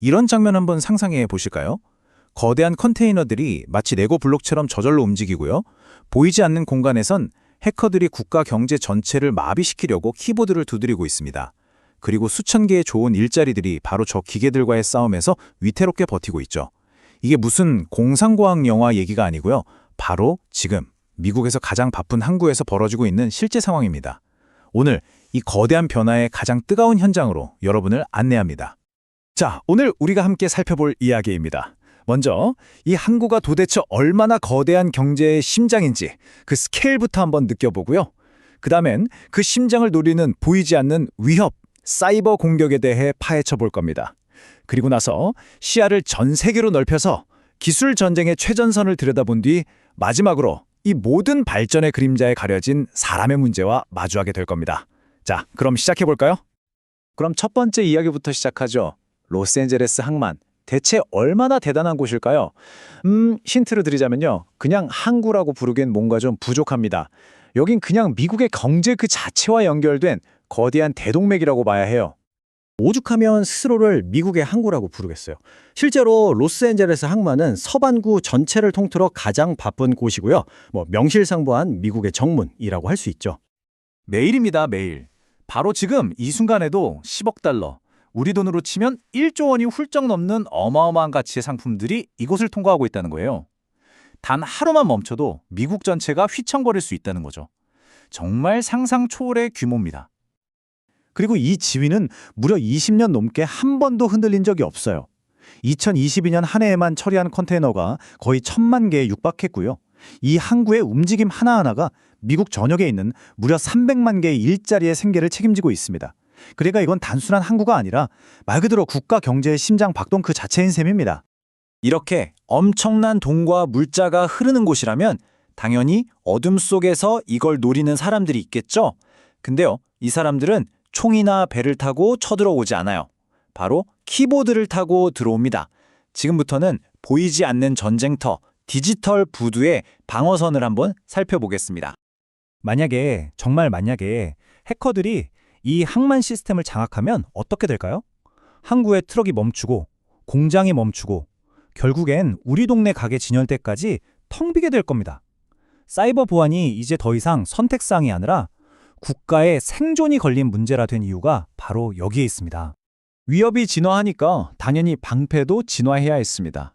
이런 장면 한번 상상해 보실까요? 거대한 컨테이너들이 마치 레고 블록처럼 저절로 움직이고요. 보이지 않는 공간에선 해커들이 국가 경제 전체를 마비시키려고 키보드를 두드리고 있습니다. 그리고 수천 개의 좋은 일자리들이 바로 저 기계들과의 싸움에서 위태롭게 버티고 있죠. 이게 무슨 공상과학 영화 얘기가 아니고요. 바로 지금 미국에서 가장 바쁜 항구에서 벌어지고 있는 실제 상황입니다. 오늘 이 거대한 변화의 가장 뜨거운 현장으로 여러분을 안내합니다. 자, 오늘 우리가 함께 살펴볼 이야기입니다. 먼저 이 항구가 도대체 얼마나 거대한 경제의 심장인지 그 스케일부터 한번 느껴보고요. 그 다음엔 그 심장을 노리는 보이지 않는 위협, 사이버 공격에 대해 파헤쳐 볼 겁니다. 그리고 나서 시야를 전 세계로 넓혀서 기술 전쟁의 최전선을 들여다본 뒤 마지막으로 이 모든 발전의 그림자에 가려진 사람의 문제와 마주하게 될 겁니다. 자, 그럼 시작해 볼까요? 그럼 첫 번째 이야기부터 시작하죠. 로스앤젤레스 항만. 대체 얼마나 대단한 곳일까요? 힌트를 드리자면요. 그냥 항구라고 부르기엔 뭔가 좀 부족합니다. 여긴 그냥 미국의 경제 그 자체와 연결된 거대한 대동맥이라고 봐야 해요. 오죽하면 스스로를 미국의 항구라고 부르겠어요. 실제로 로스앤젤레스 항만은 서반구 전체를 통틀어 가장 바쁜 곳이고요. 명실상부한 미국의 정문이라고 할 수 있죠. 매일입니다, 매일. 바로 지금 이 순간에도 10억 달러, 우리 돈으로 치면 1조 원이 훌쩍 넘는 어마어마한 가치의 상품들이 이곳을 통과하고 있다는 거예요. 단 하루만 멈춰도 미국 전체가 휘청거릴 수 있다는 거죠. 정말 상상 초월의 규모입니다. 그리고 이 지위는 무려 20년 넘게 한 번도 흔들린 적이 없어요. 2022년 한 해에만 처리한 컨테이너가 거의 1,000만 개에 육박했고요. 이 항구의 움직임 하나하나가 미국 전역에 있는 무려 300만 개의 일자리의 생계를 책임지고 있습니다. 그러니까 이건 단순한 항구가 아니라 말 그대로 국가 경제의 심장 박동 그 자체인 셈입니다. 이렇게 엄청난 돈과 물자가 흐르는 곳이라면 당연히 어둠 속에서 이걸 노리는 사람들이 있겠죠? 근데요, 이 사람들은 총이나 배를 타고 쳐들어오지 않아요. 바로 키보드를 타고 들어옵니다. 지금부터는 보이지 않는 전쟁터, 디지털 부두의 방어선을 한번 살펴보겠습니다. 정말 만약에 해커들이 이 항만 시스템을 장악하면 어떻게 될까요? 항구의 트럭이 멈추고 공장이 멈추고 결국엔 우리 동네 가게 진열대까지 텅 비게 될 겁니다. 사이버 보안이 이제 더 이상 선택사항이 아니라 국가의 생존이 걸린 문제라 된 이유가 바로 여기에 있습니다. 위협이 진화하니까 당연히 방패도 진화해야 했습니다.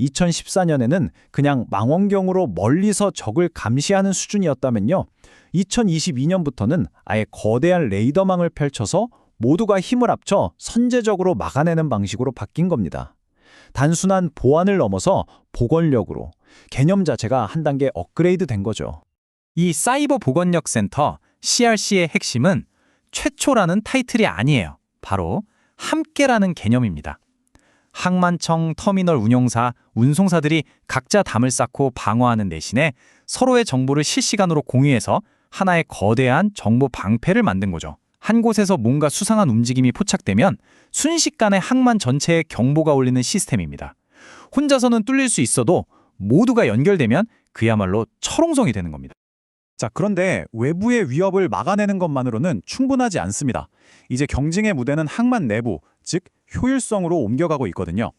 2014년에는 그냥 망원경으로 멀리서 적을 감시하는 수준이었다면요. 2022년부터는 아예 거대한 레이더망을 펼쳐서 모두가 힘을 합쳐 선제적으로 막아내는 방식으로 바뀐 겁니다. 단순한 보안을 넘어서 보건력으로 개념 자체가 한 단계 업그레이드 된 거죠. 이 사이버 보건력 센터 CRC의 핵심은 최초라는 타이틀이 아니에요. 바로 함께라는 개념입니다. 항만청, 터미널 운용사, 운송사들이 각자 담을 쌓고 방어하는 대신에 서로의 정보를 실시간으로 공유해서 하나의 거대한 정보 방패를 만든 거죠. 한 곳에서 뭔가 수상한 움직임이 포착되면 순식간에 항만 전체에 경보가 울리는 시스템입니다. 혼자서는 뚫릴 수 있어도 모두가 연결되면 그야말로 철옹성이 되는 겁니다. 자, 그런데 외부의 위협을 막아내는 것만으로는 충분하지 않습니다. 이제 경쟁의 무대는 항만 내부, 즉 효율성으로 옮겨가고 있거든요.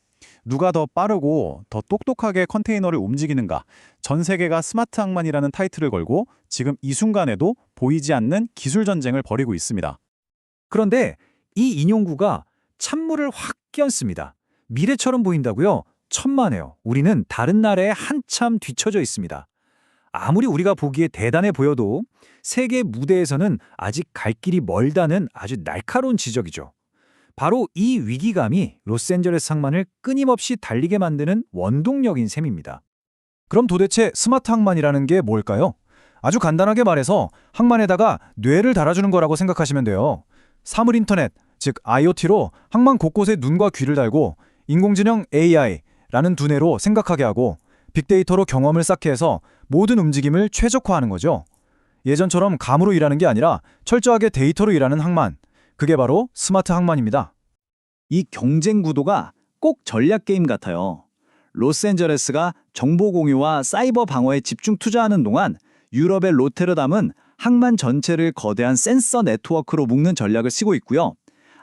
누가 더 빠르고 더 똑똑하게 컨테이너를 움직이는가, 전 세계가 스마트 항만이라는 타이틀을 걸고 지금 이 순간에도 보이지 않는 기술 전쟁을 벌이고 있습니다. 그런데 이 인용구가 찬물을 확 끼얹습니다. 미래처럼 보인다고요? 천만에요. 우리는 다른 나라에 한참 뒤처져 있습니다. 아무리 우리가 보기에 대단해 보여도 세계 무대에서는 아직 갈 길이 멀다는 아주 날카로운 지적이죠. 바로 이 위기감이 로스앤젤레스 항만을 끊임없이 달리게 만드는 원동력인 셈입니다. 그럼 도대체 스마트 항만이라는 게 뭘까요? 아주 간단하게 말해서 항만에다가 뇌를 달아주는 거라고 생각하시면 돼요. 사물 인터넷, 즉 IoT로 항만 곳곳에 눈과 귀를 달고 인공지능 AI라는 두뇌로 생각하게 하고 빅데이터로 경험을 쌓게 해서 모든 움직임을 최적화하는 거죠. 예전처럼 감으로 일하는 게 아니라 철저하게 데이터로 일하는 항만. 그게 바로 스마트 항만입니다. 이 경쟁 구도가 꼭 전략 게임 같아요. 로스앤젤레스가 정보 공유와 사이버 방어에 집중 투자하는 동안 유럽의 로테르담은 항만 전체를 거대한 센서 네트워크로 묶는 전략을 쓰고 있고요.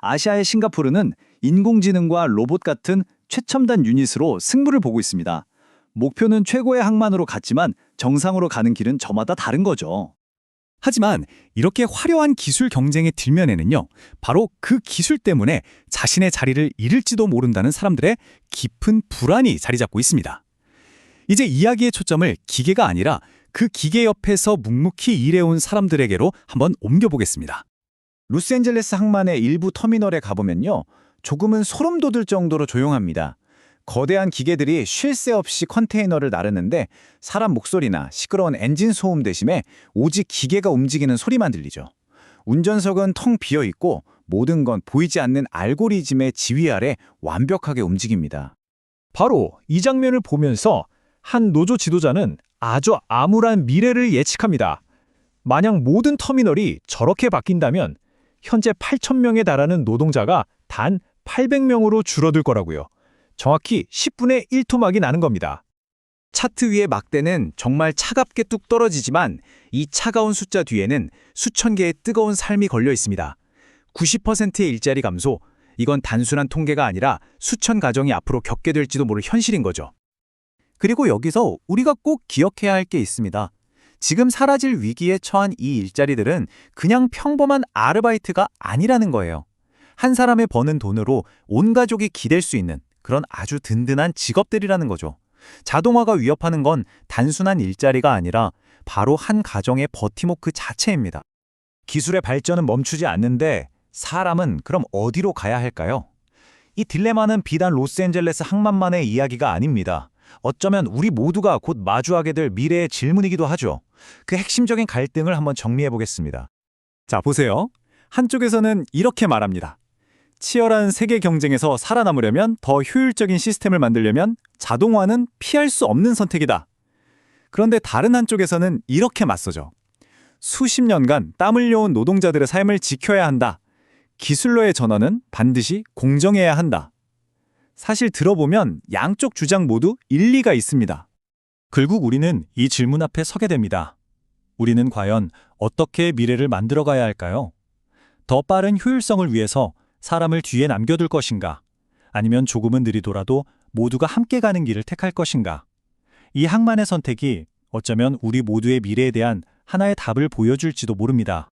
아시아의 싱가포르는 인공지능과 로봇 같은 최첨단 유닛으로 승부를 보고 있습니다. 목표는 최고의 항만으로 갔지만 정상으로 가는 길은 저마다 다른 거죠. 하지만 이렇게 화려한 기술 경쟁의 뒷면에는요, 바로 그 기술 때문에 자신의 자리를 잃을지도 모른다는 사람들의 깊은 불안이 자리 잡고 있습니다. 이제 이야기의 초점을 기계가 아니라 그 기계 옆에서 묵묵히 일해온 사람들에게로 한번 옮겨보겠습니다. 로스앤젤레스 항만의 일부 터미널에 가보면요, 조금은 소름 돋을 정도로 조용합니다. 거대한 기계들이 쉴 새 없이 컨테이너를 나르는데 사람 목소리나 시끄러운 엔진 소음 대신에 오직 기계가 움직이는 소리만 들리죠. 운전석은 텅 비어 있고 모든 건 보이지 않는 알고리즘의 지휘 아래 완벽하게 움직입니다. 바로 이 장면을 보면서 한 노조 지도자는 아주 암울한 미래를 예측합니다. 만약 모든 터미널이 저렇게 바뀐다면 현재 8,000명에 달하는 노동자가 단 800명으로 줄어들 거라고요. 정확히 10분의 1 토막이 나는 겁니다. 차트 위의 막대는 정말 차갑게 뚝 떨어지지만 이 차가운 숫자 뒤에는 수천 개의 뜨거운 삶이 걸려 있습니다. 90%의 일자리 감소, 이건 단순한 통계가 아니라 수천 가정이 앞으로 겪게 될지도 모를 현실인 거죠. 그리고 여기서 우리가 꼭 기억해야 할 게 있습니다. 지금 사라질 위기에 처한 이 일자리들은 그냥 평범한 아르바이트가 아니라는 거예요. 한 사람의 버는 돈으로 온 가족이 기댈 수 있는 그런 아주 든든한 직업들이라는 거죠. 자동화가 위협하는 건 단순한 일자리가 아니라 바로 한 가정의 버팀목 자체입니다. 기술의 발전은 멈추지 않는데 사람은 그럼 어디로 가야 할까요? 이 딜레마는 비단 로스앤젤레스 항만만의 이야기가 아닙니다. 어쩌면 우리 모두가 곧 마주하게 될 미래의 질문이기도 하죠. 그 핵심적인 갈등을 한번 정리해 보겠습니다. 자, 보세요. 한쪽에서는 이렇게 말합니다. 치열한 세계 경쟁에서 살아남으려면, 더 효율적인 시스템을 만들려면 자동화는 피할 수 없는 선택이다. 그런데 다른 한쪽에서는 이렇게 맞서죠. 수십 년간 땀 흘려온 노동자들의 삶을 지켜야 한다. 기술로의 전환은 반드시 공정해야 한다. 사실 들어보면 양쪽 주장 모두 일리가 있습니다. 결국 우리는 이 질문 앞에 서게 됩니다. 우리는 과연 어떻게 미래를 만들어가야 할까요? 더 빠른 효율성을 위해서 사람을 뒤에 남겨둘 것인가? 아니면 조금은 느리더라도 모두가 함께 가는 길을 택할 것인가? 이 항만의 선택이 어쩌면 우리 모두의 미래에 대한 하나의 답을 보여줄지도 모릅니다.